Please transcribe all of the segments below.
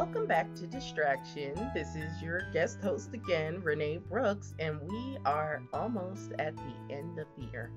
Welcome back to Distraction. This is your guest host again, Renee Brooks, and we are almost at the end of the year.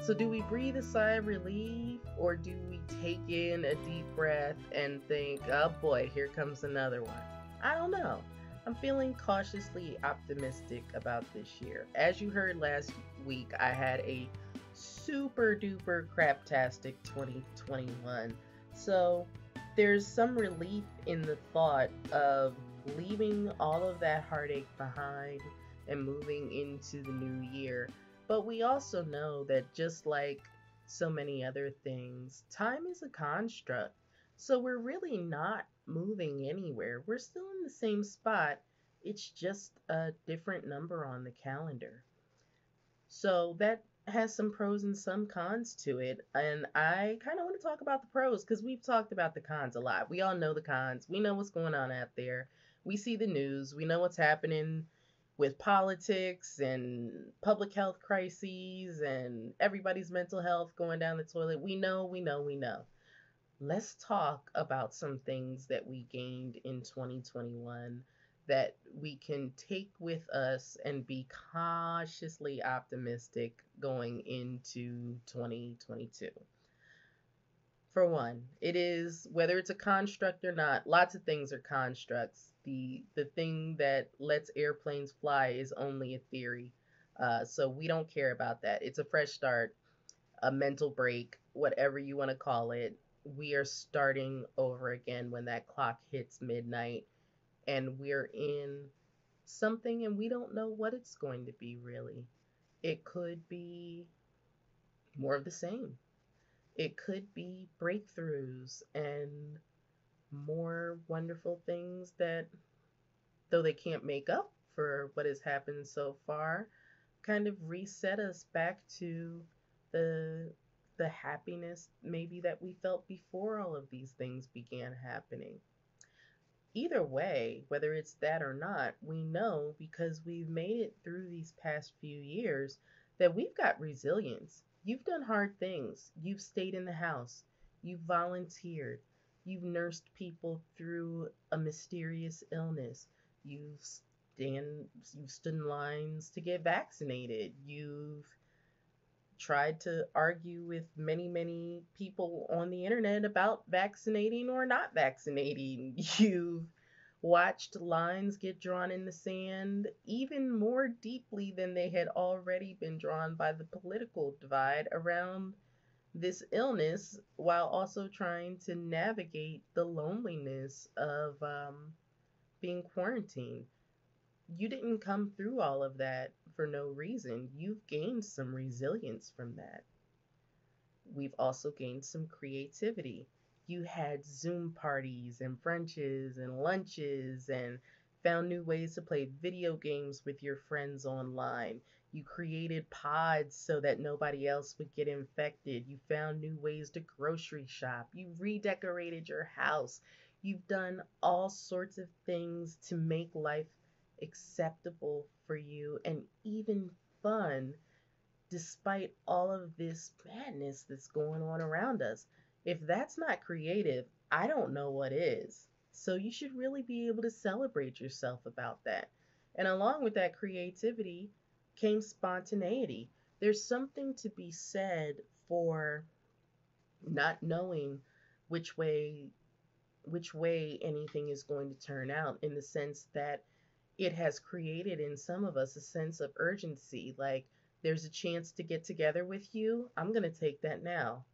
So, do we breathe a sigh of relief or do we take in a deep breath and think, oh boy, here comes another one? I don't know. I'm feeling cautiously optimistic about this year. As you heard last week, I had a super duper craptastic 2021. So, there's some relief in the thought of leaving all of that heartache behind and moving into the new year. But we also know that just like so many other things, time is a construct. So we're really not moving anywhere. We're still in the same spot. It's just a different number on the calendar. So that has some pros and some cons to it. And I kind of want to talk about the pros because we've talked about the cons a lot. We all know the cons. We know what's going on out there. We see the news. We know what's happening with politics and public health crises and everybody's mental health going down the toilet. We know. Let's talk about some things that we gained in 2021 that we can take with us and be cautiously optimistic going into 2022. For one, it is whether it's a construct or not, lots of things are constructs. The thing that lets airplanes fly is only a theory. So we don't care about that. It's a fresh start, a mental break, whatever you want to call it. We are starting over again when that clock hits midnight and we're in something and we don't know what it's going to be really. It could be more of the same. It could be breakthroughs and more wonderful things that, though they can't make up for what has happened so far, kind of reset us back to the the happiness maybe that we felt before all of these things began happening. Either way, whether it's that or not, we know because we've made it through these past few years that we've got resilience. You've done hard things. You've stayed in the house. You've volunteered. You've nursed people through a mysterious illness. You've stood in lines to get vaccinated. You've tried to argue with many, many people on the internet about vaccinating or not vaccinating. You've watched lines get drawn in the sand even more deeply than they had already been drawn by the political divide around this illness while also trying to navigate the loneliness of being quarantined. You didn't come through all of that for no reason. You've gained some resilience from that. We've also gained some creativity. You had Zoom parties and brunches and lunches and found new ways to play video games with your friends online. You created pods so that nobody else would get infected. You found new ways to grocery shop. You redecorated your house. You've done all sorts of things to make life acceptable for you and even fun despite all of this madness that's going on around us. If that's not creative, I don't know what is. So you should really be able to celebrate yourself about that. And along with that creativity came spontaneity. There's something to be said for not knowing which way which way anything is going to turn out in the sense that it has created in some of us a sense of urgency. Like, there's a chance to get together with you. I'm going to take that now.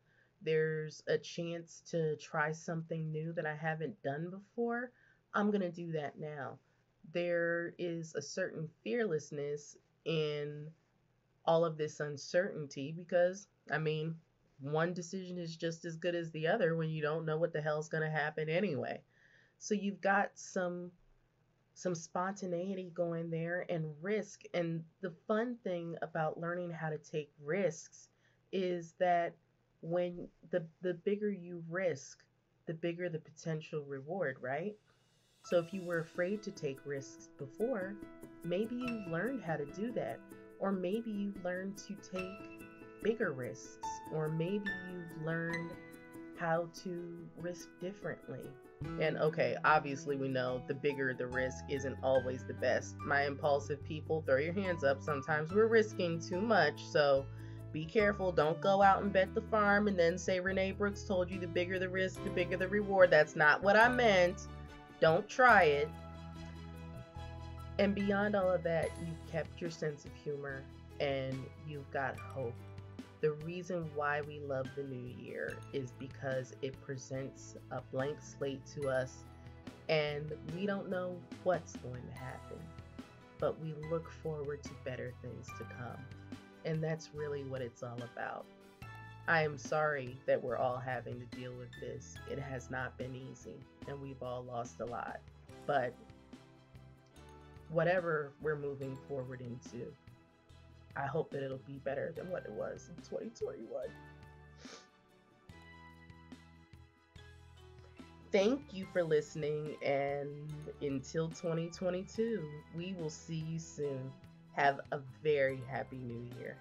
There's a chance to try something new that I haven't done before. I'm going to do that now. There is a certain fearlessness in all of this uncertainty because, I mean, one decision is just as good as the other when you don't know what the hell's going to happen anyway. So you've got some spontaneity going there and risk. And the fun thing about learning how to take risks is that when the bigger you risk, the bigger the potential reward, right? So if you were afraid to take risks before, maybe you've learned how to do that. Or maybe you've learned to take bigger risks. Or maybe you've learned how to risk differently. And okay, obviously, we know the bigger the risk isn't always the best. My impulsive people, throw your hands up. Sometimes we're risking too much. So be careful. Don't go out and bet the farm and then say Renee Brooks told you the bigger the risk, the bigger the reward. That's not what I meant. Don't try it. And beyond all of that, you've kept your sense of humor and you've got hope. The reason why we love the new year is because it presents a blank slate to us and we don't know what's going to happen, but we look forward to better things to come. And that's really what it's all about. I am sorry that we're all having to deal with this. It has not been easy and we've all lost a lot. But whatever we're moving forward into, I hope that it'll be better than what it was in 2021. Thank you for listening, and until 2022, we will see you soon. Have a very happy new year.